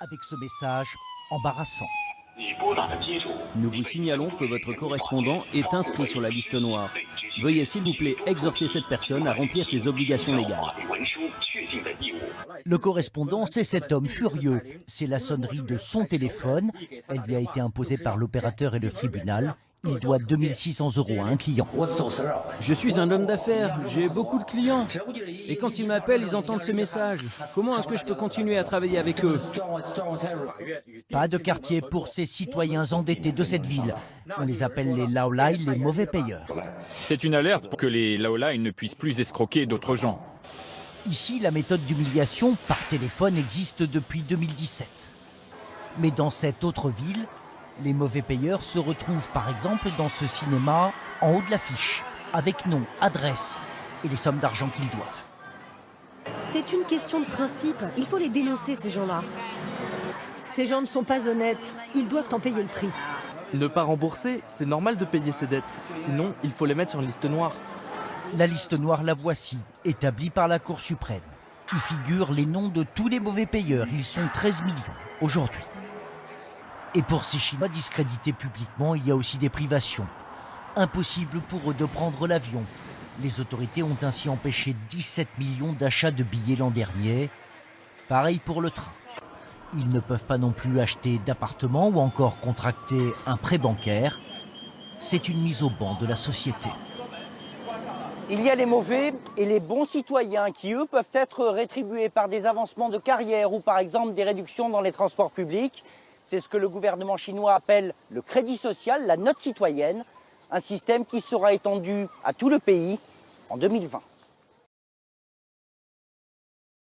avec ce message embarrassant. Nous vous signalons que votre correspondant est inscrit sur la liste noire. Veuillez s'il vous plaît exhorter cette personne à remplir ses obligations légales. Le correspondant, c'est cet homme furieux. C'est la sonnerie de son téléphone. Elle lui a été imposée par l'opérateur et le tribunal. Il doit 2 600 € à un client. Je suis un homme d'affaires, j'ai beaucoup de clients. Et quand ils m'appellent, ils entendent ce message. Comment est-ce que je peux continuer à travailler avec eux? Pas de quartier pour ces citoyens endettés de cette ville. On les appelle les laolai, les mauvais payeurs. C'est une alerte pour que les laolai ne puissent plus escroquer d'autres gens. Ici, la méthode d'humiliation par téléphone existe depuis 2017. Mais dans cette autre ville, les mauvais payeurs se retrouvent par exemple dans ce cinéma en haut de l'affiche, avec nom, adresse et les sommes d'argent qu'ils doivent. C'est une question de principe. Il faut les dénoncer, ces gens-là. Ces gens ne sont pas honnêtes. Ils doivent en payer le prix. Ne pas rembourser, c'est normal de payer ses dettes. Sinon, il faut les mettre sur une liste noire. La liste noire, la voici, établie par la Cour suprême. Y figurent les noms de tous les mauvais payeurs. Ils sont 13 millions aujourd'hui. Et pour ces Chinois discrédités publiquement, il y a aussi des privations. Impossible pour eux de prendre l'avion. Les autorités ont ainsi empêché 17 millions d'achats de billets l'an dernier. Pareil pour le train. Ils ne peuvent pas non plus acheter d'appartements ou encore contracter un prêt bancaire. C'est une mise au ban de la société. Il y a les mauvais et les bons citoyens qui, eux, peuvent être rétribués par des avancements de carrière ou par exemple des réductions dans les transports publics. C'est ce que le gouvernement chinois appelle le crédit social, la note citoyenne, un système qui sera étendu à tout le pays en 2020.